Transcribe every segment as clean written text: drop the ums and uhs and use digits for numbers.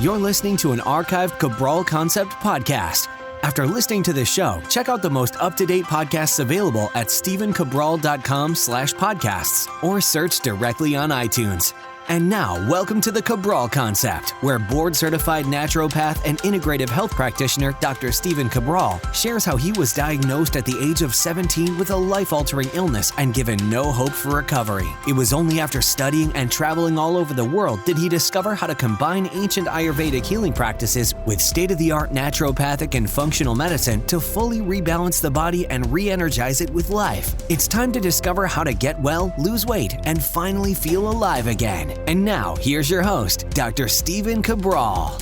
You're listening to an archived Cabral Concept podcast. After listening to this show, check out the most up-to-date podcasts available at stephencabral.com/podcasts or search directly on iTunes. And now, welcome to the Cabral Concept, where board-certified naturopath and integrative health practitioner Dr. Stephen Cabral shares how he was diagnosed at the age of 17 with a life-altering illness and given no hope for recovery. It was only after studying and traveling all over the world did he discover how to combine ancient Ayurvedic healing practices with state-of-the-art naturopathic and functional medicine to fully rebalance the body and re-energize it with life. It's time to discover how to get well, lose weight, and finally feel alive again. And now, here's your host, Dr. Stephen Cabral.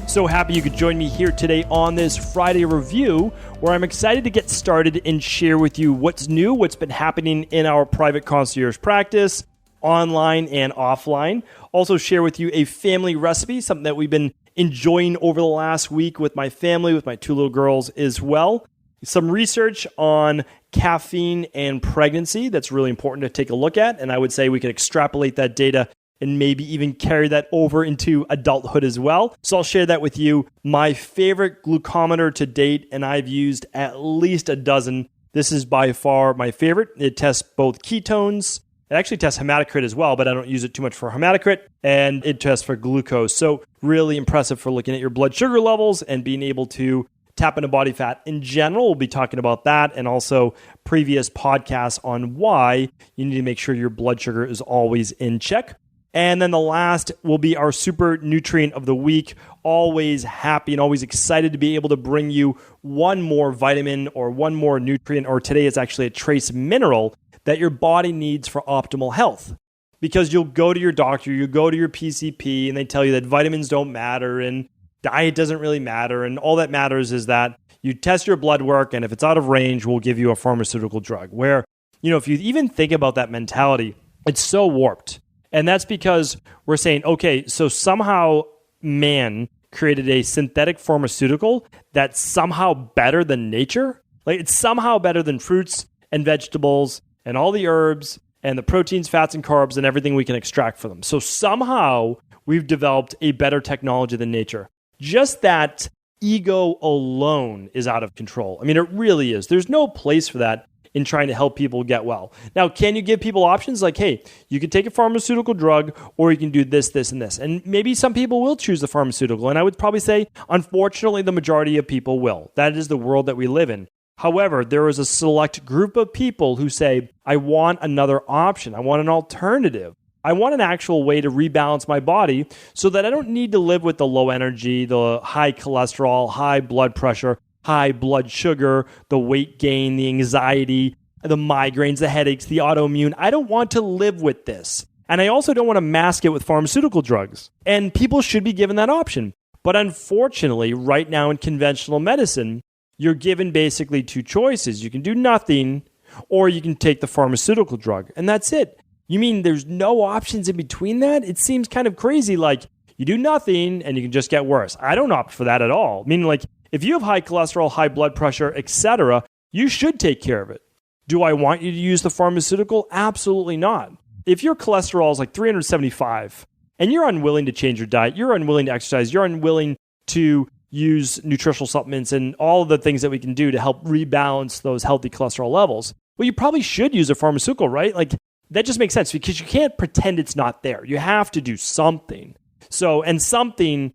So happy you could join me here today on this Friday review, where I'm excited to get started and share with you what's new, what's been happening in our private concierge practice, online and offline. Also share with you a family recipe, something that we've been enjoying over the last week with my family, with my two little girls as well. Some research on caffeine and pregnancy that's really important to take a look at. And I would say we could extrapolate that data and maybe even carry that over into adulthood as well. So I'll share that with you. My favorite glucometer to date, and I've used at least a dozen. This is by far my favorite. It tests both ketones. It actually tests hematocrit as well, but I don't use it too much for hematocrit. And it tests for glucose. So really impressive for looking at your blood sugar levels and being able to tap into body fat in general. We'll be talking about that and also previous podcasts on why you need to make sure your blood sugar is always in check. And then the last will be our super nutrient of the week. Always happy and always excited to be able to bring you one more vitamin or one more nutrient, or today it's actually a trace mineral that your body needs for optimal health. Because you'll go to your doctor, you go to your PCP, and they tell you that vitamins don't matter and diet doesn't really matter, and all that matters is that you test your blood work, and if it's out of range, we'll give you a pharmaceutical drug. Where, if you even think about that mentality, it's so warped. And that's because we're saying, okay, so somehow man created a synthetic pharmaceutical that's somehow better than nature. Like, it's somehow better than fruits and vegetables and all the herbs and the proteins, fats, and carbs and everything we can extract from them. So somehow we've developed a better technology than nature. Just that ego alone is out of control. I mean, it really is. There's no place for that in trying to help people get well. Now, can you give people options like, hey, you can take a pharmaceutical drug or you can do this, this, and this? And maybe some people will choose the pharmaceutical. And I would probably say, unfortunately, the majority of people will. That is the world that we live in. However, there is a select group of people who say, I want another option. I want an alternative. I want an actual way to rebalance my body so that I don't need to live with the low energy, the high cholesterol, high blood pressure, high blood sugar, the weight gain, the anxiety, the migraines, the headaches, the autoimmune. I don't want to live with this. And I also don't want to mask it with pharmaceutical drugs. And people should be given that option. But unfortunately, right now in conventional medicine, you're given basically two choices. You can do nothing, or you can take the pharmaceutical drug. And that's it. You mean there's no options in between that? It seems kind of crazy. Like, you do nothing and you can just get worse. I don't opt for that at all. Meaning, like, if you have high cholesterol, high blood pressure, etc., you should take care of it. Do I want you to use the pharmaceutical? Absolutely not. If your cholesterol is like 375 and you're unwilling to change your diet, you're unwilling to exercise, you're unwilling to use nutritional supplements and all of the things that we can do to help rebalance those healthy cholesterol levels, well, you probably should use a pharmaceutical, right? Like, that just makes sense because you can't pretend it's not there. You have to do something. So, and something,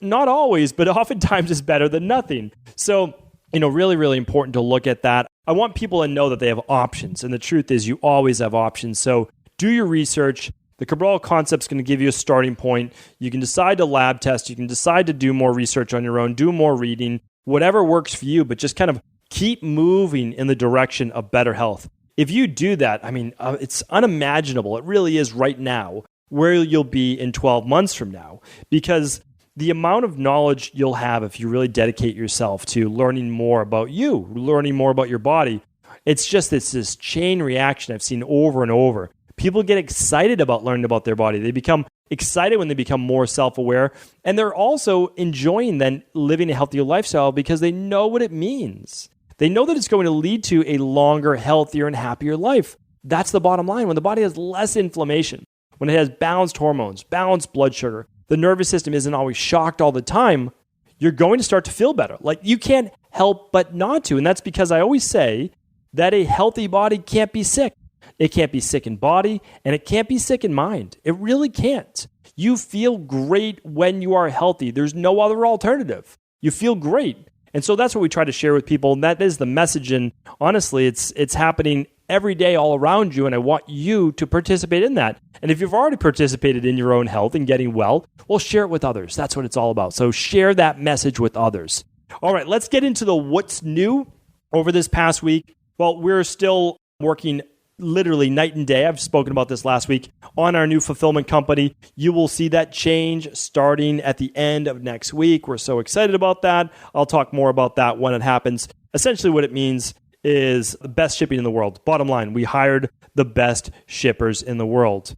not always, but oftentimes is better than nothing. So, really, really important to look at that. I want people to know that they have options. And the truth is you always have options. So do your research. The Cabral concept is going to give you a starting point. You can decide to lab test. You can decide to do more research on your own, do more reading, whatever works for you, but just kind of keep moving in the direction of better health. If you do that, it's unimaginable. It really is right now where you'll be in 12 months from now, because the amount of knowledge you'll have if you really dedicate yourself to learning more about you, learning more about your body, it's just this chain reaction I've seen over and over. People get excited about learning about their body. They become excited when they become more self-aware, and they're also enjoying then living a healthier lifestyle because they know what it means. They know that it's going to lead to a longer, healthier, and happier life. That's the bottom line. When the body has less inflammation, when it has balanced hormones, balanced blood sugar, the nervous system isn't always shocked all the time, you're going to start to feel better. Like you can't help but not to. And that's because I always say that a healthy body can't be sick. It can't be sick in body and it can't be sick in mind. It really can't. You feel great when you are healthy. There's no other alternative. You feel great. And so that's what we try to share with people. And that is the message. And honestly, it's happening every day all around you. And I want you to participate in that. And if you've already participated in your own health and getting well, well, share it with others. That's what it's all about. So share that message with others. All right, let's get into the what's new over this past week. Well, we're still working literally night and day. I've spoken about this last week on our new fulfillment company. You will see that change starting at the end of next week. We're so excited about that. I'll talk more about that when it happens. Essentially what it means is the best shipping in the world. Bottom line, we hired the best shippers in the world.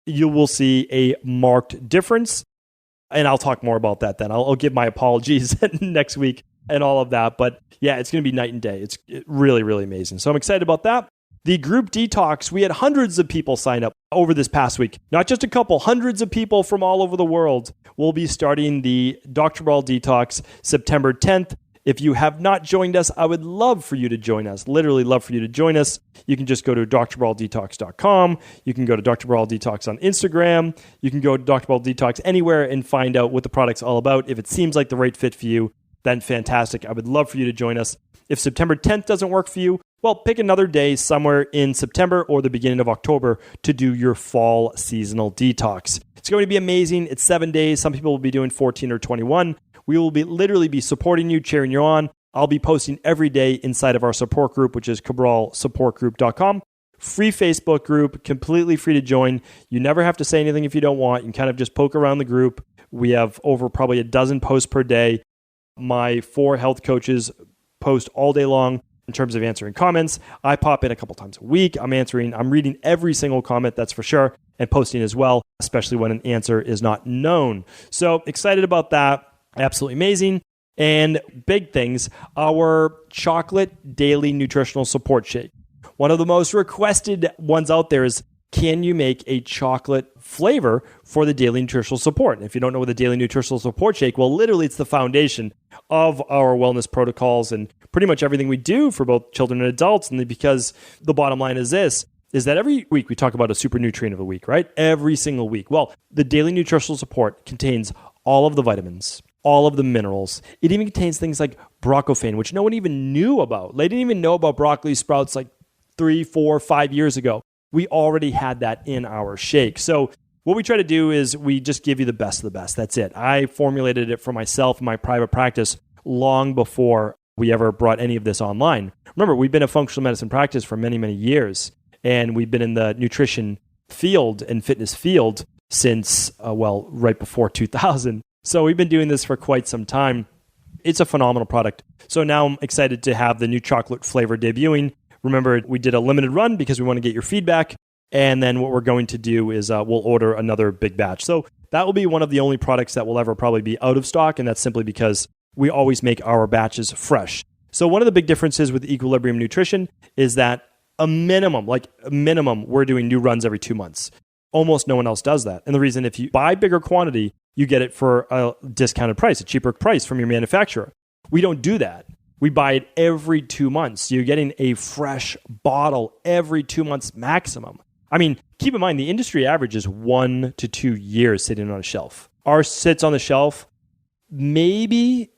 You will see a marked difference, and I'll talk more about that then. I'll give my apologies next week and all of that. But yeah, it's going to be night and day. It's really, really amazing. So I'm excited about that. The group detox, we had hundreds of people sign up over this past week. Not just a couple, hundreds of people from all over the world will be starting the Dr. Cabral Detox September 10th. If you have not joined us, I would love for you to join us. Literally love for you to join us. You can just go to drcabraldetox.com. You can go to Dr. Cabral Detox on Instagram. You can go to Dr. Cabral Detox anywhere and find out what the product's all about. If it seems like the right fit for you, then fantastic. I would love for you to join us. If September 10th doesn't work for you, well, pick another day somewhere in September or the beginning of October to do your fall seasonal detox. It's going to be amazing. It's 7 days. Some people will be doing 14 or 21. We will literally be supporting you, cheering you on. I'll be posting every day inside of our support group, which is cabralsupportgroup.com. Free Facebook group, completely free to join. You never have to say anything if you don't want. You can kind of just poke around the group. We have over probably a dozen posts per day. My 4 health coaches post all day long in terms of answering comments. I pop in a couple times a week. I'm reading every single comment, that's for sure, and posting as well, especially when an answer is not known. So excited about that. Absolutely amazing. And big things, our chocolate daily nutritional support shake. One of the most requested ones out there is, can you make a chocolate flavor for the daily nutritional support? And if you don't know what the daily nutritional support shake, well, literally it's the foundation of our wellness protocols and pretty much everything we do for both children and adults. And because the bottom line is this, is that every week we talk about a super nutrient of the week, right? Every single week. Well, the daily nutritional support contains all of the vitamins, all of the minerals. It even contains things like broccofane, which no one even knew about. They didn't even know about broccoli sprouts like 3, 4, 5 years ago. We already had that in our shake. So what we try to do is we just give you the best of the best. That's it. I formulated it for myself in my private practice long before we ever brought any of this online. Remember, we've been a functional medicine practice for many, many years, and we've been in the nutrition field and fitness field since, right before 2000. So we've been doing this for quite some time. It's a phenomenal product. So now I'm excited to have the new chocolate flavor debuting. Remember, we did a limited run because we want to get your feedback. And then what we're going to do is we'll order another big batch. So that will be one of the only products that will ever probably be out of stock. And that's simply because we always make our batches fresh. So one of the big differences with Equilibrium Nutrition is that a minimum, we're doing new runs every 2 months. Almost no one else does that. And the reason, if you buy bigger quantity, you get it for a discounted price, a cheaper price from your manufacturer. We don't do that. We buy it every 2 months. So you're getting a fresh bottle every 2 months maximum. I mean, keep in mind, the industry average is 1 to 2 years sitting on a shelf. Ours sits on the shelf maybe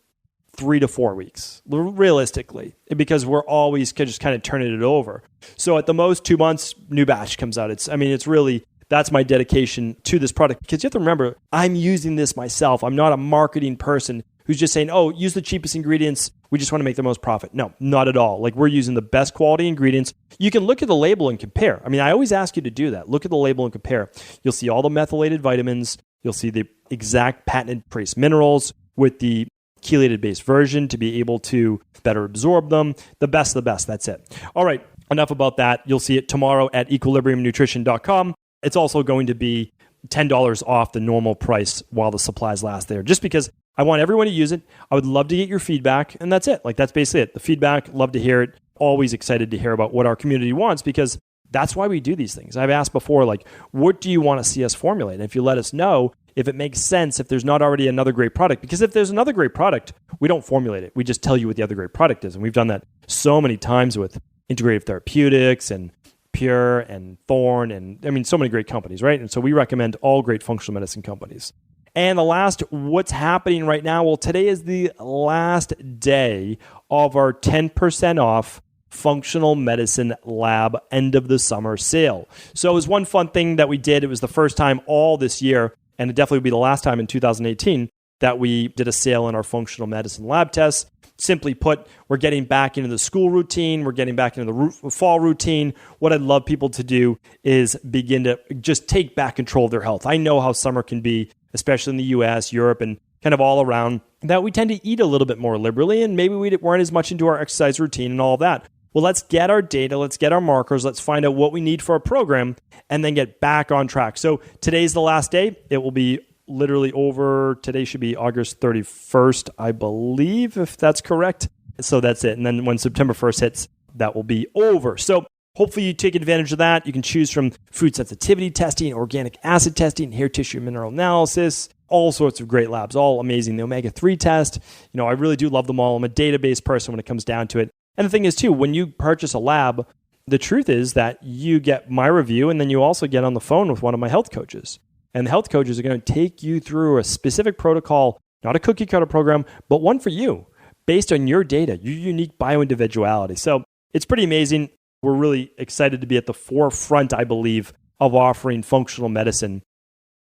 3 to 4 weeks, realistically, because we're always just kind of turning it over. So at the most 2 months, new batch comes out. It's really, that's my dedication to this product, because you have to remember, I'm using this myself. I'm not a marketing person who's just saying, oh, use the cheapest ingredients. We just want to make the most profit. No, not at all. Like, we're using the best quality ingredients. You can look at the label and compare. I mean, I always ask you to do that. Look at the label and compare. You'll see all the methylated vitamins. You'll see the exact patented trace minerals with the chelated based version to be able to better absorb them. The best of the best. That's it. All right. Enough about that. You'll see it tomorrow at equilibriumnutrition.com. It's also going to be $10 off the normal price while the supplies last there, just because I want everyone to use it. I would love to get your feedback, and that's it. Like, that's basically it. The feedback, love to hear it. Always excited to hear about what our community wants, because that's why we do these things. I've asked before, like, what do you want to see us formulate? And if you let us know, if it makes sense, if there's not already another great product. Because if there's another great product, we don't formulate it. We just tell you what the other great product is. And we've done that so many times with Integrative Therapeutics and Pure and Thorne and so many great companies, right? And so we recommend all great functional medicine companies. And the last, what's happening right now? Well, today is the last day of our 10% off functional medicine lab end of the summer sale. So it was one fun thing that we did. It was the first time all this year, and it definitely will be the last time in 2018 that we did a sale in our functional medicine lab tests. Simply put, we're getting back into the school routine. We're getting back into the fall routine. What I'd love people to do is begin to just take back control of their health. I know how summer can be, especially in the US, Europe, and kind of all around, that we tend to eat a little bit more liberally, and maybe we weren't as much into our exercise routine and all of that. Well, let's get our data, let's get our markers, let's find out what we need for our program, and then get back on track. So today's the last day. It will be literally over. Today should be August 31st, I believe, if that's correct. So that's it. And then when September 1st hits, that will be over. So hopefully you take advantage of that. You can choose from food sensitivity testing, organic acid testing, hair tissue mineral analysis, all sorts of great labs, all amazing. The omega-3 test, I really do love them all. I'm a database person when it comes down to it. And the thing is too, when you purchase a lab, the truth is that you get my review, and then you also get on the phone with one of my health coaches. And the health coaches are going to take you through a specific protocol, not a cookie cutter program, but one for you based on your data, your unique bioindividuality. So it's pretty amazing. We're really excited to be at the forefront, I believe, of offering functional medicine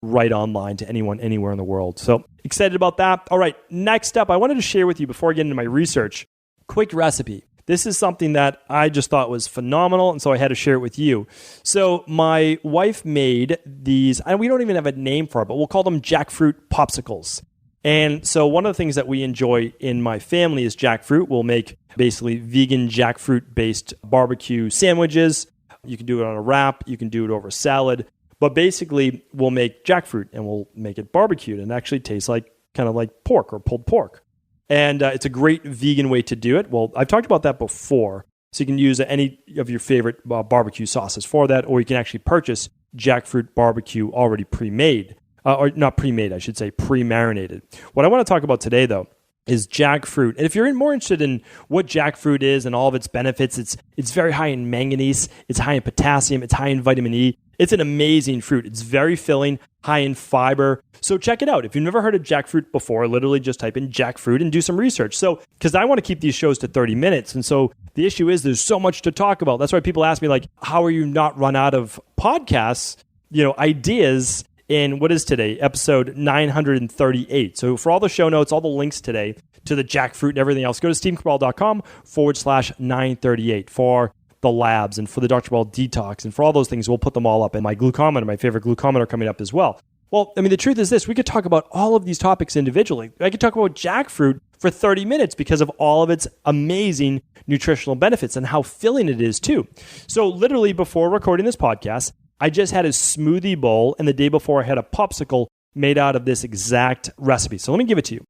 right online to anyone, anywhere in the world. So excited about that. All right, next up, I wanted to share with you before I get into my research, quick recipe. This is something that I just thought was phenomenal, and so I had to share it with you. So my wife made these, and we don't even have a name for it, but we'll call them jackfruit popsicles. And so one of the things that we enjoy in my family is jackfruit. We'll make basically vegan jackfruit-based barbecue sandwiches. You can do it on a wrap. You can do it over salad. But basically, we'll make jackfruit, and we'll make it barbecued, and it actually tastes kind of like pork or pulled pork. And it's a great vegan way to do it. Well, I've talked about that before. So you can use any of your favorite barbecue sauces for that, or you can actually purchase jackfruit barbecue already pre-made. Or not pre-made, I should say, pre-marinated. What I want to talk about today, though, is jackfruit. And if you're more interested in what jackfruit is and all of its benefits, it's very high in manganese, it's high in potassium, it's high in vitamin E. It's an amazing fruit. It's very filling, high in fiber. So check it out. If you've never heard of jackfruit before, literally just type in jackfruit and do some research. So, because I want to keep these shows to 30 minutes. And so the issue is there's so much to talk about. That's why people ask me, how are you not run out of podcasts, ideas in what is today, episode 938. So for all the show notes, all the links today to the jackfruit and everything else, go to stephencabral.com/938 for the labs and for the Dr. Ball detox and for all those things. We'll put them all up, and my glucometer, my favorite glucometer, coming up as well. Well, the truth is this. We could talk about all of these topics individually. I could talk about jackfruit for 30 minutes because of all of its amazing nutritional benefits and how filling it is too. So literally before recording this podcast, I just had a smoothie bowl, and the day before I had a popsicle made out of this exact recipe. So let me give it to you.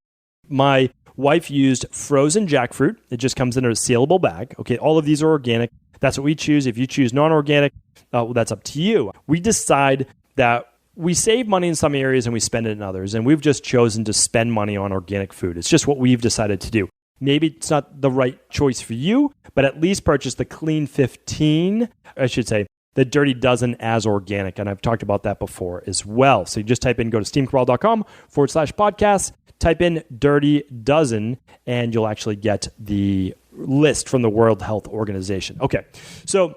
My wife used frozen jackfruit. It just comes in a sealable bag. Okay, all of these are organic. That's what we choose. If you choose non-organic, that's up to you. We decide that we save money in some areas and we spend it in others, and we've just chosen to spend money on organic food. It's just what we've decided to do. Maybe it's not the right choice for you, but at least purchase the Clean 15, I should say, the Dirty Dozen as organic. And I've talked about that before as well. So you just type in, go to stephencabral.com/podcast, type in Dirty Dozen, and you'll actually get the list from the World Health Organization. Okay, so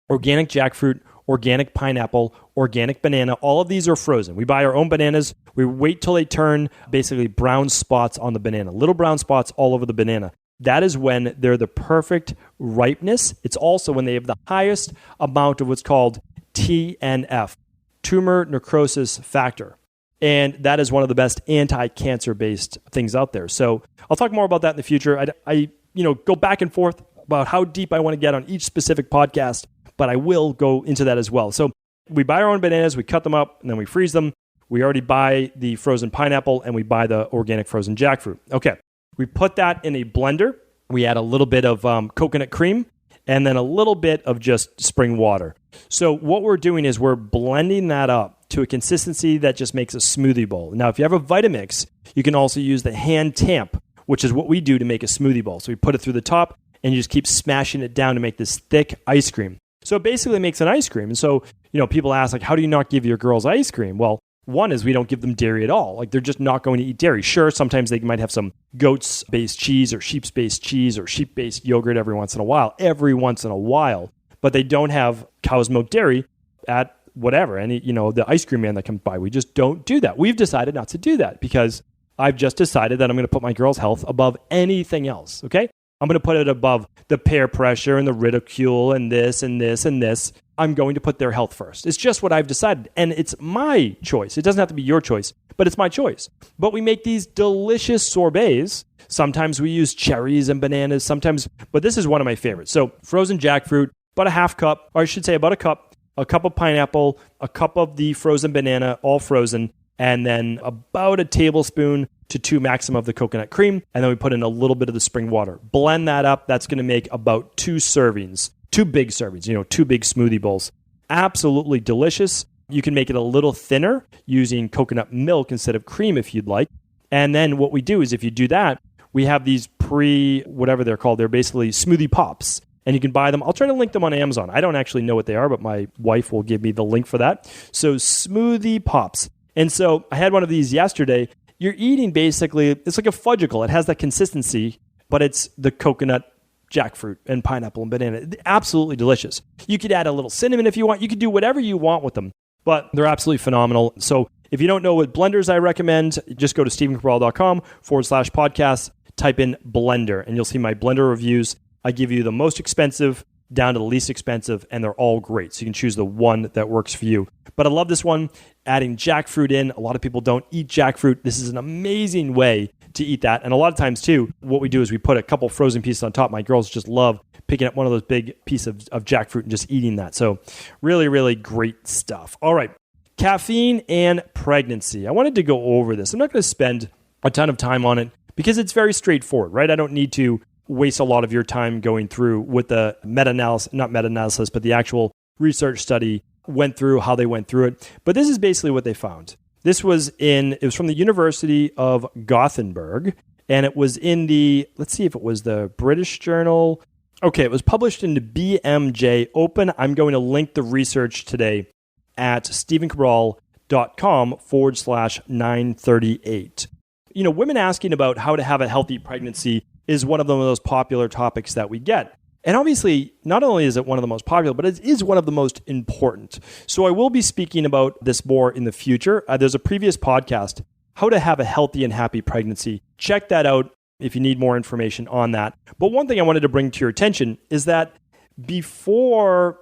organic jackfruit, organic pineapple, organic banana, all of these are frozen. We buy our own bananas. We wait till they turn basically brown spots on the banana, little brown spots all over the banana. That is when they're the perfect ripeness. It's also when they have the highest amount of what's called TNF, tumor necrosis factor. And that is one of the best anti-cancer based things out there. So I'll talk more about that in the future. I go back and forth about how deep I want to get on each specific podcast, but I will go into that as well. So we buy our own bananas, we cut them up, and then we freeze them. We already buy the frozen pineapple, and we buy the organic frozen jackfruit. Okay, we put that in a blender. We add a little bit of coconut cream, and then a little bit of just spring water. So what we're doing is we're blending that up to a consistency that just makes a smoothie bowl. Now, if you have a Vitamix, you can also use the hand tamp, which is what we do to make a smoothie bowl. So we put it through the top and you just keep smashing it down to make this thick ice cream. So it basically makes an ice cream. And so, people ask, like, how do you not give your girls ice cream? Well, one is we don't give them dairy at all. Like, they're just not going to eat dairy. Sure, sometimes they might have some goats-based cheese or sheep-based cheese or sheep-based yogurt every once in a while. But they don't have cow's milk dairy at whatever, the ice cream man that comes by. We just don't do that. We've decided not to do that because I've just decided that I'm going to put my girls' health above anything else, okay? I'm going to put it above the peer pressure and the ridicule and this and this and this. I'm going to put their health first. It's just what I've decided. And it's my choice. It doesn't have to be your choice, but it's my choice. But we make these delicious sorbets. Sometimes we use cherries and bananas, but this is one of my favorites. So frozen jackfruit, about a half cup, or I should say about a cup of pineapple, a cup of the frozen banana, all frozen, and then about a tablespoon to 2 maximum of the coconut cream. And then we put in a little bit of the spring water. Blend that up. That's going to make about 2 big servings, 2 big smoothie bowls. Absolutely delicious. You can make it a little thinner using coconut milk instead of cream if you'd like. And then what we do is if you do that, we have these whatever they're called. They're basically smoothie pops. And you can buy them. I'll try to link them on Amazon. I don't actually know what they are, but my wife will give me the link for that. So smoothie pops. And so I had one of these yesterday. You're eating basically, it's like a fudgicle. It has that consistency, but it's the coconut, jackfruit, and pineapple and banana. Absolutely delicious. You could add a little cinnamon if you want. You could do whatever you want with them, but they're absolutely phenomenal. So if you don't know what blenders I recommend, just go to stephencabral.com/podcast, type in blender, and you'll see my blender reviews. I give you the most expensive down to the least expensive, and they're all great. So you can choose the one that works for you. But I love this one, adding jackfruit in. A lot of people don't eat jackfruit. This is an amazing way to eat that. And a lot of times, too, what we do is we put a couple frozen pieces on top. My girls just love picking up one of those big pieces of jackfruit and just eating that. So really, really great stuff. All right, caffeine and pregnancy. I wanted to go over this. I'm not going to spend a ton of time on it because it's very straightforward, right? I don't need to waste a lot of your time going through what the meta-analysis, but the actual research study went through, how they went through it. But this is basically what they found. It was from the University of Gothenburg, and it was in let's see if it was the British Journal. Okay, it was published in the BMJ Open. I'm going to link the research today at stephencabral.com/938. Women asking about how to have a healthy pregnancy is one of the most popular topics that we get. And obviously, not only is it one of the most popular, but it is one of the most important. So I will be speaking about this more in the future. There's a previous podcast, How to Have a Healthy and Happy Pregnancy. Check that out if you need more information on that. But one thing I wanted to bring to your attention is that before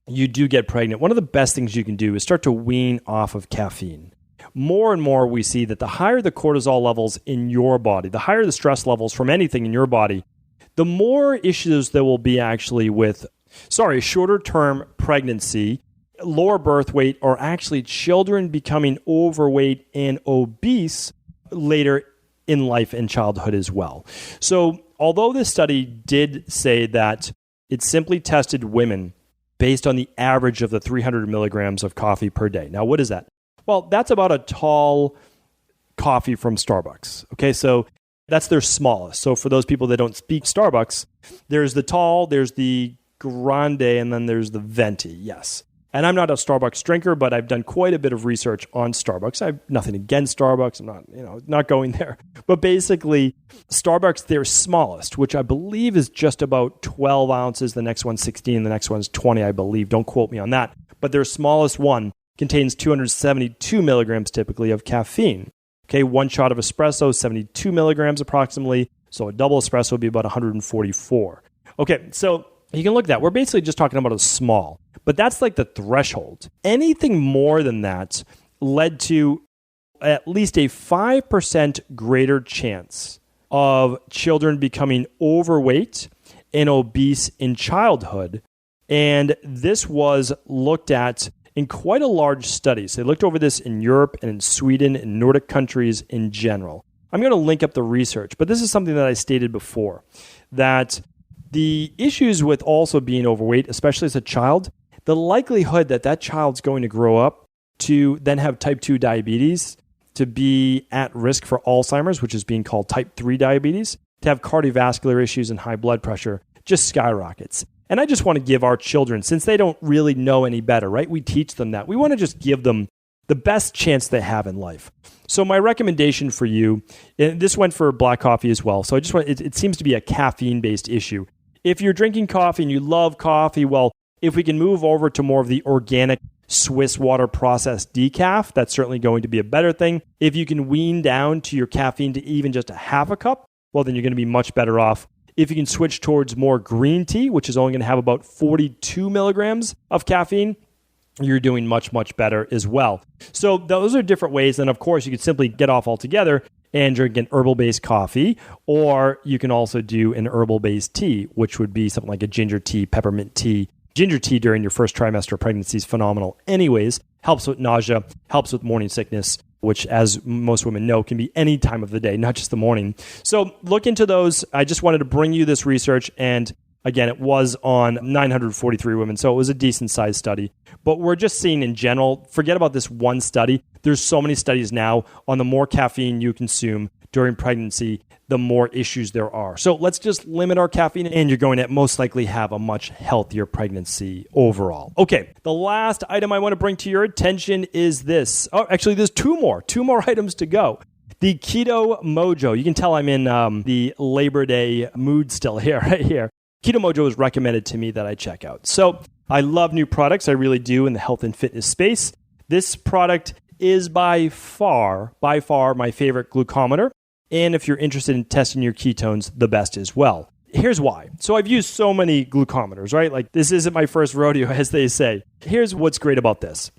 you do get pregnant, one of the best things you can do is start to wean off of caffeine. More and more we see that the higher the cortisol levels in your body, the higher the stress levels from anything in your body, the more issues there will be actually with, shorter-term pregnancy, lower birth weight, or actually children becoming overweight and obese later in life and childhood as well. So although this study did say that it simply tested women based on the average of the 300 milligrams of coffee per day. Now, what is that? Well, that's about a tall coffee from Starbucks. Okay, so that's their smallest. So for those people that don't speak Starbucks, there's the tall, there's the grande, and then there's the venti. Yes. And I'm not a Starbucks drinker, but I've done quite a bit of research on Starbucks. I have nothing against Starbucks. I'm not going there. But basically, Starbucks, their smallest, which I believe is just about 12 ounces. The next one's 16. The next one's 20, I believe. Don't quote me on that. But their smallest one contains 272 milligrams typically of caffeine. Okay, one shot of espresso, 72 milligrams approximately. So a double espresso would be about 144. Okay, so you can look at that. We're basically just talking about a small, but that's like the threshold. Anything more than that led to at least a 5% greater chance of children becoming overweight and obese in childhood. And this was looked at in quite a large study. So they looked over this in Europe and in Sweden and Nordic countries in general. I'm going to link up the research, but this is something that I stated before, that the issues with also being overweight, especially as a child, the likelihood that that child's going to grow up to then have type 2 diabetes, to be at risk for Alzheimer's, which is being called type 3 diabetes, to have cardiovascular issues and high blood pressure, just skyrockets. And I just want to give our children, since they don't really know any better, right? We teach them that. We want to just give them the best chance they have in life. So my recommendation for you, and this went for black coffee as well. So I just want, it seems to be a caffeine-based issue. If you're drinking coffee and you love coffee, well, if we can move over to more of the organic Swiss water processed decaf, that's certainly going to be a better thing. If you can wean down to your caffeine to even just a half a cup, well, then you're going to be much better off. If you can switch towards more green tea, which is only going to have about 42 milligrams of caffeine, you're doing much, much better as well. So those are different ways. And of course, you could simply get off altogether and drink an herbal-based coffee, or you can also do an herbal-based tea, which would be something like a ginger tea, peppermint tea. Ginger tea during your first trimester of pregnancy is phenomenal anyways. Helps with nausea, helps with morning sickness, which, as most women know, can be any time of the day, not just the morning. So look into those. I just wanted to bring you this research. And again, it was on 943 women, so it was a decent-sized study. But we're just seeing in general, forget about this one study. There's so many studies now on the more caffeine you consume during pregnancy, the more issues there are. So let's just limit our caffeine, and you're going to most likely have a much healthier pregnancy overall. Okay, the last item I want to bring to your attention is this. Oh, actually, there's two more items to go. The Keto Mojo. You can tell I'm in the Labor Day mood still here, right here. Keto Mojo is recommended to me that I check out. So I love new products. I really do in the health and fitness space. This product is by far my favorite glucometer. And if you're interested in testing your ketones, the best as well. Here's why. So I've used so many glucometers, right? Like this isn't my first rodeo, as they say. Here's what's great about this.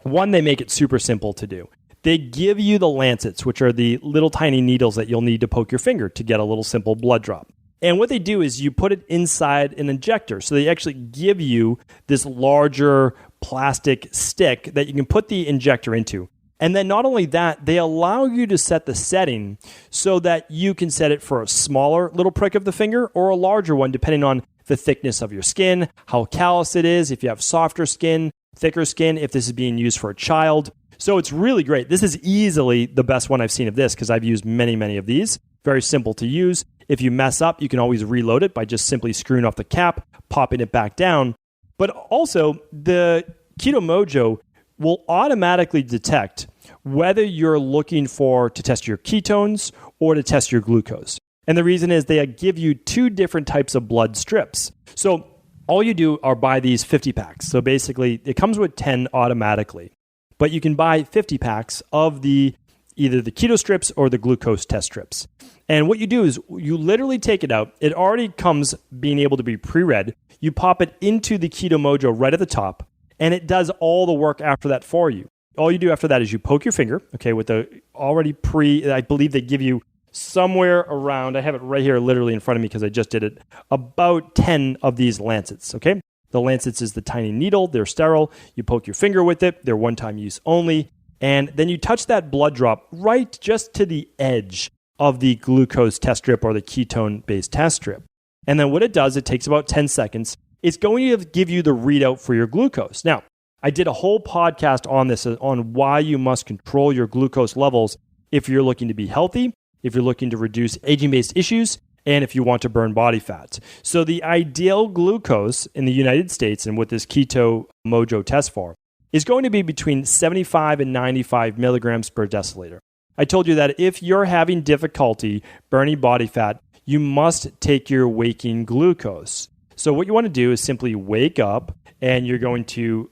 One, they make it super simple to do. They give you the lancets, which are the little tiny needles that you'll need to poke your finger to get a little simple blood drop. And what they do is you put it inside an injector. So they actually give you this larger plastic stick that you can put the injector into. And then not only that, they allow you to set the setting so that you can set it for a smaller little prick of the finger or a larger one, depending on the thickness of your skin, how callous it is, if you have softer skin, thicker skin, if this is being used for a child. So it's really great. This is easily the best one I've seen of this because I've used many of these. Very simple to use. If you mess up, you can always reload it by just simply screwing off the cap, popping it back down. But also, the Keto Mojo will automatically detect whether you're looking to test your ketones or to test your glucose. And the reason is they give you two different types of blood strips. So all you do are buy these 50 packs. So basically, it comes with 10 automatically. But you can buy 50 packs of either the keto strips or the glucose test strips. And what you do is you literally take it out. It already comes being able to be pre-read. You pop it into the Keto Mojo right at the top, and it does all the work after that for you. All you do after that is you poke your finger, okay, with the already I believe they give you somewhere around, I have it right here literally in front of me because I just did it, about 10 of these lancets, okay? The lancets is the tiny needle. They're sterile. You poke your finger with it. They're one-time use only. And then you touch that blood drop right just to the edge of the glucose test strip or the ketone-based test strip. And then what it does, it takes about 10 seconds. It's going to give you the readout for your glucose. Now, I did a whole podcast on this, on why you must control your glucose levels if you're looking to be healthy, if you're looking to reduce aging-based issues, and if you want to burn body fat. So the ideal glucose in the United States and what this Keto Mojo tests for is going to be between 75 and 95 milligrams per deciliter. I told you that if you're having difficulty burning body fat, you must take your waking glucose. So what you want to do is simply wake up and you're going to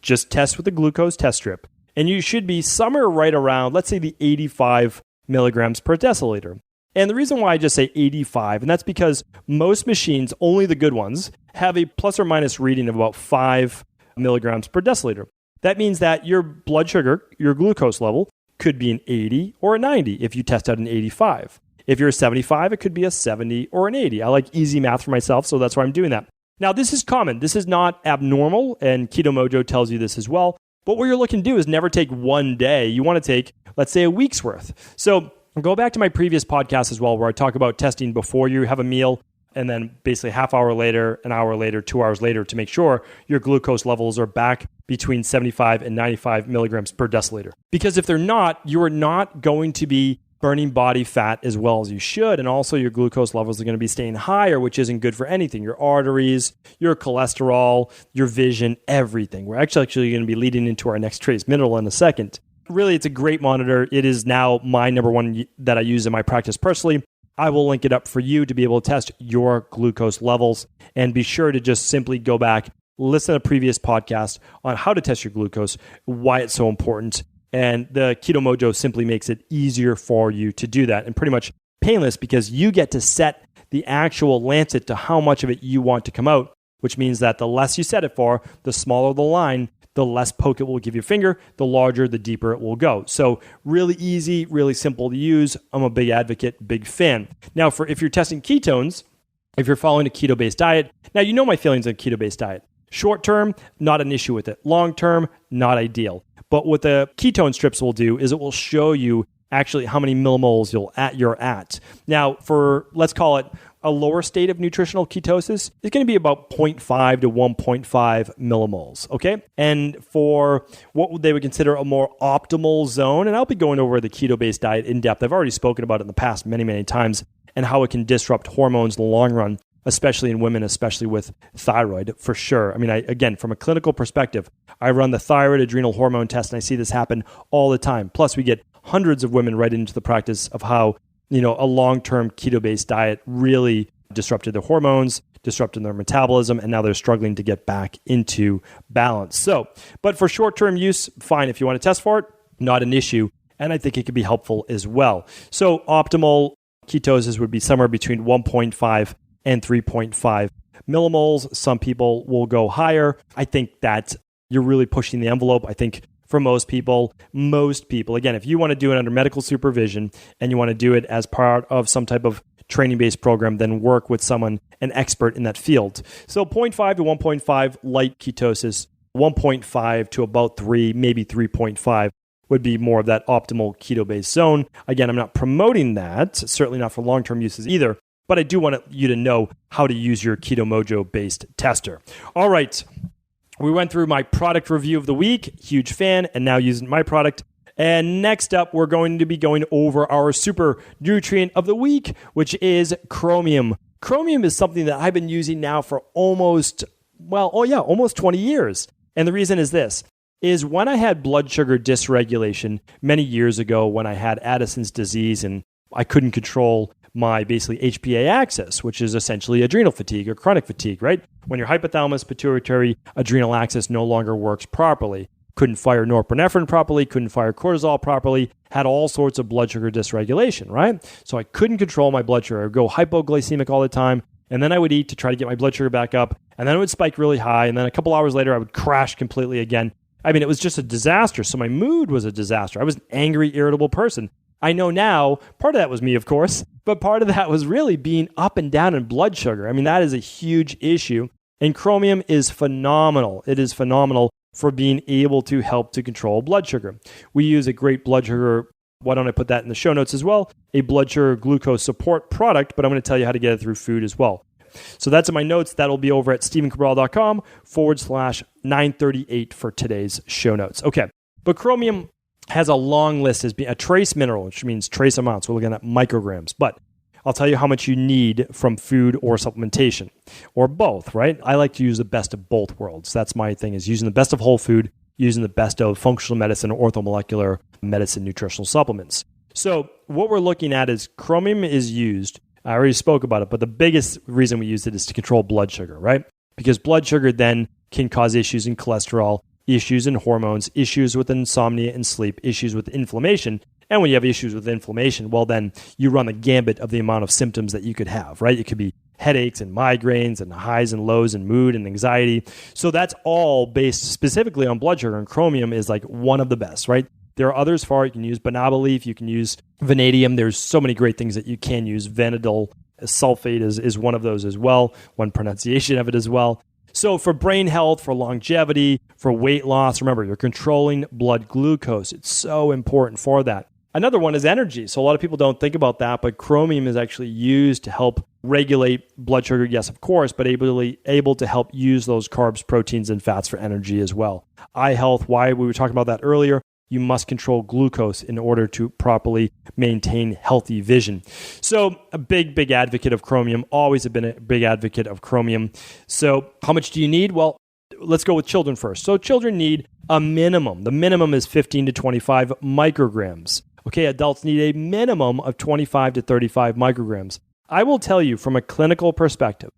just test with the glucose test strip. And you should be somewhere right around, let's say the 85 milligrams per deciliter. And the reason why I just say 85, and that's because most machines, only the good ones, have a plus or minus reading of about 5 milligrams per deciliter. That means that your blood sugar, your glucose level, could be an 80 or a 90 if you test out an 85. If you're a 75, it could be a 70 or an 80. I like easy math for myself, so that's why I'm doing that. Now, this is common. This is not abnormal, and Keto Mojo tells you this as well. But what you're looking to do is never take one day. You want to take, let's say, a week's worth. So go back to my previous podcast as well, where I talk about testing before you have a meal, and then basically half hour later, an hour later, 2 hours later to make sure your glucose levels are back between 75 and 95 milligrams per deciliter. Because if they're not, you are not going to be burning body fat as well as you should. And also your glucose levels are going to be staying higher, which isn't good for anything. Your arteries, your cholesterol, your vision, everything. We're actually going to be leading into our next trace mineral in a second. Really, it's a great monitor. It is now my number one that I use in my practice personally. I will link it up for you to be able to test your glucose levels, and be sure to just simply go back, listen to a previous podcast on how to test your glucose, why it's so important. And the Keto Mojo simply makes it easier for you to do that, and pretty much painless, because you get to set the actual lancet to how much of it you want to come out, which means that the less you set it for, the smaller the line, the less poke it will give your finger, the larger, the deeper it will go. So really easy, really simple to use. I'm a big advocate, big fan. Now, if you're testing ketones, if you're following a keto-based diet, now you know my feelings on keto-based diet. Short term, not an issue with it. Long term, not ideal. But what the ketone strips will do is it will show you actually how many millimoles you're at. Now, for, let's call it a lower state of nutritional ketosis, it's going to be about 0.5 to 1.5 millimoles, okay? And for what they would consider a more optimal zone, and I'll be going over the keto-based diet in depth. I've already spoken about it in the past many, many times, and how it can disrupt hormones in the long run, especially in women, especially with thyroid, for sure. I mean, again, from a clinical perspective, I run the thyroid adrenal hormone test, and I see this happen all the time. Plus, we get hundreds of women right into the practice of how, a long-term keto-based diet really disrupted their hormones, disrupted their metabolism, and now they're struggling to get back into balance. So, but for short-term use, fine. If you want to test for it, not an issue. And I think it could be helpful as well. So optimal ketosis would be somewhere between 1.5 and 3.5 millimoles. Some people will go higher. I think that you're really pushing the envelope. I think for most people, again, if you want to do it under medical supervision and you want to do it as part of some type of training-based program, then work with an expert in that field. So 0.5 to 1.5 light ketosis, 1.5 to about 3, maybe 3.5 would be more of that optimal keto-based zone. Again, I'm not promoting that, certainly not for long-term uses either, but I do want you to know how to use your Keto Mojo-based tester. All right. We went through my product review of the week, huge fan, and now using my product. And next up, we're going to be going over our super nutrient of the week, which is Chromium. Chromium is something that I've been using now for almost 20 years. And the reason is this, is when I had blood sugar dysregulation many years ago, when I had Addison's disease and I couldn't control my basically HPA axis, which is essentially adrenal fatigue or chronic fatigue, right? When your hypothalamus pituitary adrenal axis no longer works properly, couldn't fire norepinephrine properly, couldn't fire cortisol properly, had all sorts of blood sugar dysregulation, right? So I couldn't control my blood sugar. I would go hypoglycemic all the time, and then I would eat to try to get my blood sugar back up, and then it would spike really high, and then a couple hours later I would crash completely again. I mean, it was just a disaster. So my mood was a disaster. I was an angry, irritable person. I know now, part of that was me, of course, but part of that was really being up and down in blood sugar. I mean, that is a huge issue. And Chromium is phenomenal. It is phenomenal for being able to help to control blood sugar. We use a great blood sugar, why don't I put that in the show notes as well, a blood sugar glucose support product, but I'm going to tell you how to get it through food as well. So that's in my notes. That'll be over at stephencabral.com/938 for today's show notes. Okay, but Chromium has a long list as being a trace mineral, which means trace amounts. We're looking at micrograms, but I'll tell you how much you need from food or supplementation, or both, right? I like to use the best of both worlds. That's my thing, is using the best of whole food, using the best of functional medicine, orthomolecular medicine, nutritional supplements. So what we're looking at is Chromium is used, I already spoke about it, but the biggest reason we use it is to control blood sugar, right? Because blood sugar then can cause issues in cholesterol, issues in hormones, issues with insomnia and sleep, issues with inflammation. And when you have issues with inflammation, well, then you run the gambit of the amount of symptoms that you could have, right? It could be headaches and migraines and highs and lows and mood and anxiety. So that's all based specifically on blood sugar, and Chromium is like one of the best, right? There are others for it. You can use banana leaf, you can use vanadium. There's so many great things that you can use. Vanadil sulfate is one of those as well, one pronunciation of it as well. So for brain health, for longevity, for weight loss, remember, you're controlling blood glucose. It's so important for that. Another one is energy. So a lot of people don't think about that, but chromium is actually used to help regulate blood sugar, yes, of course, but able to help use those carbs, proteins, and fats for energy as well. Eye health, why we were talking about that earlier, you must control glucose in order to properly maintain healthy vision. So a big advocate of chromium, always have been a big advocate of chromium. So how much do you need? Well, let's go with children first. So children need a minimum. The minimum is 15 to 25 micrograms. Okay, adults need a minimum of 25 to 35 micrograms. I will tell you from a clinical perspective,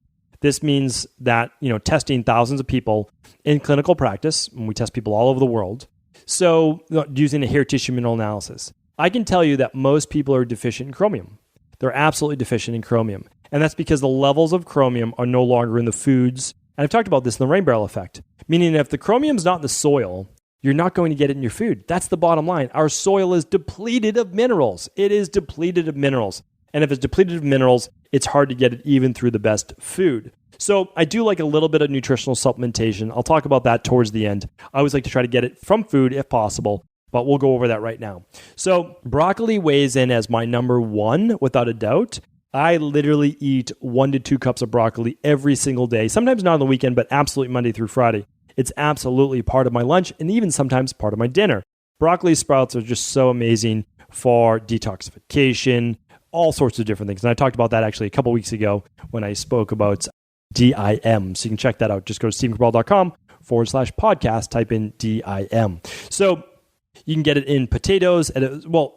this means that, testing thousands of people in clinical practice, and we test people all over the world, so using a hair tissue mineral analysis, I can tell you that most people are deficient in chromium. They're absolutely deficient in chromium. And that's because the levels of chromium are no longer in the foods. And I've talked about this in the rain barrel effect, meaning if the chromium's not in the soil, you're not going to get it in your food. That's the bottom line. Our soil is depleted of minerals. It is depleted of minerals. And if it's depleted of minerals, it's hard to get it even through the best food. So I do like a little bit of nutritional supplementation. I'll talk about that towards the end. I always like to try to get it from food if possible, but we'll go over that right now. So broccoli weighs in as my number one, without a doubt. I literally eat 1 to 2 cups of broccoli every single day, sometimes not on the weekend, but absolutely Monday through Friday. It's absolutely part of my lunch and even sometimes part of my dinner. Broccoli sprouts are just so amazing for detoxification, all sorts of different things. And I talked about that actually a couple weeks ago when I spoke about DIM. So you can check that out. Just go to stephencabral.com/podcast, type in DIM. So you can get it in potatoes.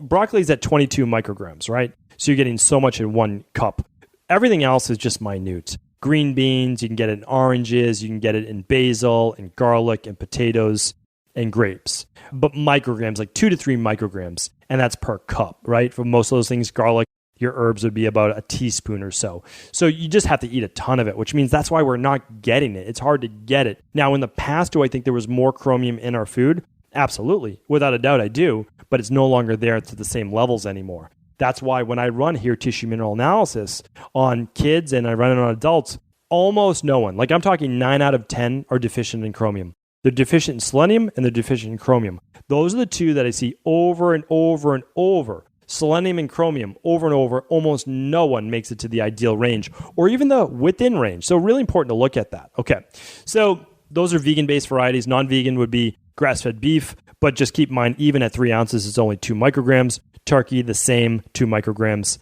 Broccoli is at 22 micrograms, right? So you're getting so much in 1 cup. Everything else is just minute. Green beans, you can get it in oranges, you can get it in basil, and garlic, and potatoes, and grapes. But micrograms, like 2 to 3 micrograms, and that's per cup, right? For most of those things, garlic, your herbs would be about a teaspoon or so. So you just have to eat a ton of it, which means that's why we're not getting it. It's hard to get it. Now, in the past, do I think there was more chromium in our food? Absolutely. Without a doubt, I do. But it's no longer there to the same levels anymore. That's why when I run hair tissue mineral analysis on kids and I run it on adults, almost no one, like I'm talking 9 out of 10, are deficient in chromium. They're deficient in selenium and they're deficient in chromium. Those are the two that I see over and over and over. Selenium and chromium, over and over, almost no one makes it to the ideal range or even the within range. So really important to look at that. Okay, so those are vegan-based varieties. Non-vegan would be grass-fed beef, but just keep in mind, even at 3 ounces, it's only 2 micrograms. Turkey, the same, 2 micrograms.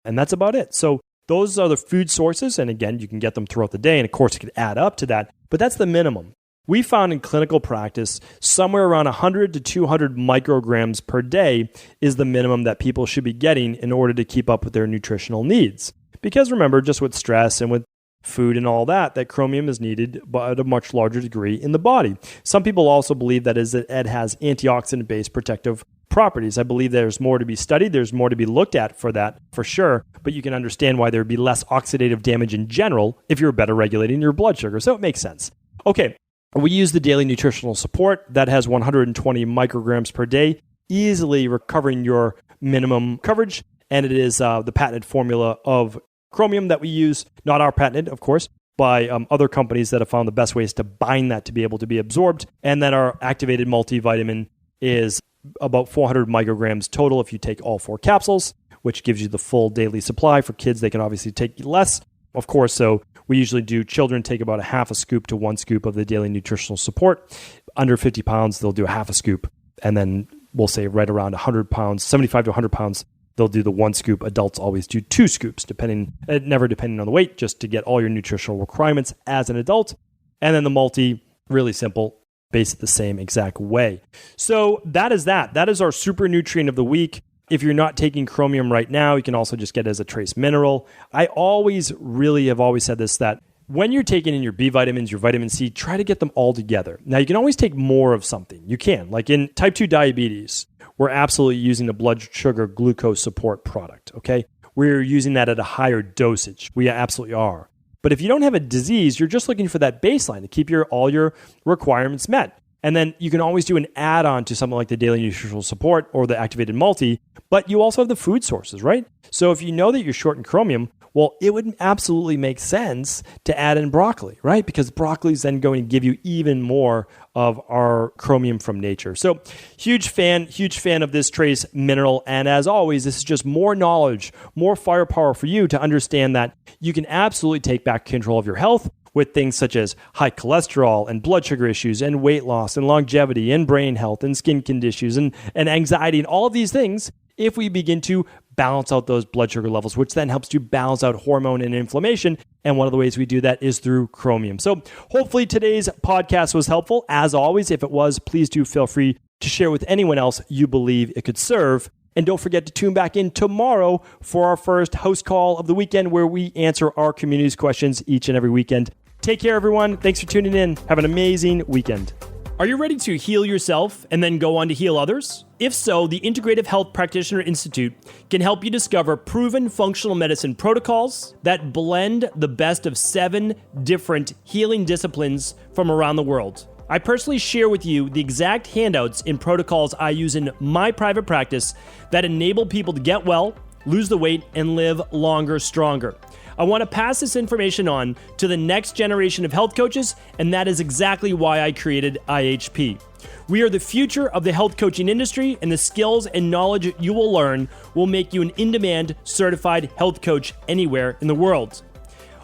And that's about it. So those are the food sources. And again, you can get them throughout the day. And of course, it could add up to that. But that's the minimum. We found in clinical practice, somewhere around 100 to 200 micrograms per day is the minimum that people should be getting in order to keep up with their nutritional needs. Because remember, just with stress and with food and all that chromium is needed but at a much larger degree in the body. Some people also believe that it has antioxidant-based protective properties. I believe there's more to be studied. There's more to be looked at for that, for sure. But you can understand why there would be less oxidative damage in general if you're better regulating your blood sugar. So it makes sense. Okay, we use the daily nutritional support that has 120 micrograms per day, easily recovering your minimum coverage. And it is the patented formula of chromium that we use, not our patented, of course, by other companies that have found the best ways to bind that to be able to be absorbed. And then our activated multivitamin is about 400 micrograms total if you take all 4 capsules, which gives you the full daily supply. For kids, they can obviously take less, of course. So we usually do, children take about a half a scoop to 1 scoop of the daily nutritional support. Under 50 pounds, they'll do a half a scoop. And then we'll say right around 100 pounds, 75 to 100 pounds, they'll do the 1 scoop. Adults always do 2 scoops, never depending on the weight, just to get all your nutritional requirements as an adult. And then the multi, really simple, base it the same exact way. So that is that. That is our super nutrient of the week. If you're not taking chromium right now, you can also just get it as a trace mineral. I have always said this, that when you're taking in your B vitamins, your vitamin C, try to get them all together. Now, you can always take more of something. You can. Like in type 2 diabetes, we're absolutely using the blood sugar glucose support product, okay? We're using that at a higher dosage. We absolutely are. But if you don't have a disease, you're just looking for that baseline to keep all your requirements met. And then you can always do an add-on to something like the daily nutritional support or the activated multi, but you also have the food sources, right? So if you know that you're short in chromium, Well, it would absolutely make sense to add in broccoli, right? Because broccoli is then going to give you even more of our chromium from nature. So huge fan of this trace mineral. And as always, this is just more knowledge, more firepower for you to understand that you can absolutely take back control of your health with things such as high cholesterol and blood sugar issues and weight loss and longevity and brain health and skin conditions and anxiety and all of these things if we begin to balance out those blood sugar levels, which then helps to balance out hormone and inflammation. And one of the ways we do that is through chromium. So hopefully today's podcast was helpful. As always, if it was, please do feel free to share with anyone else you believe it could serve. And don't forget to tune back in tomorrow for our first host call of the weekend where we answer our community's questions each and every weekend. Take care, everyone. Thanks for tuning in. Have an amazing weekend. Are you ready to heal yourself and then go on to heal others? If so, the Integrative Health Practitioner Institute can help you discover proven functional medicine protocols that blend the best of 7 different healing disciplines from around the world. I personally share with you the exact handouts and protocols I use in my private practice that enable people to get well, lose the weight, and live longer, stronger. I want to pass this information on to the next generation of health coaches, and that is exactly why I created IHP. We are the future of the health coaching industry, and the skills and knowledge you will learn will make you an in-demand certified health coach anywhere in the world.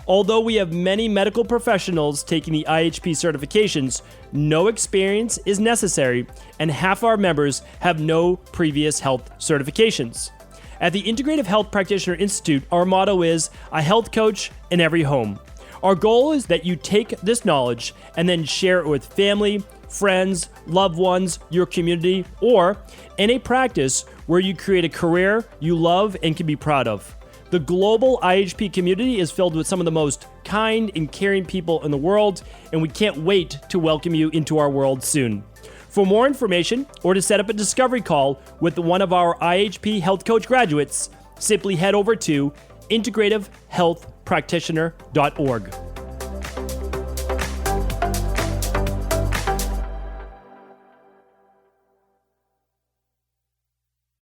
Although we have many medical professionals taking the IHP certifications, no experience is necessary, and half our members have no previous health certifications. At the Integrative Health Practitioner Institute, our motto is a health coach in every home. Our goal is that you take this knowledge and then share it with family, friends, loved ones, your community, or in a practice where you create a career you love and can be proud of. The global IHP community is filled with some of the most kind and caring people in the world, and we can't wait to welcome you into our world soon. For more information or to set up a discovery call with one of our IHP Health Coach graduates, simply head over to integrativehealthpractitioner.org.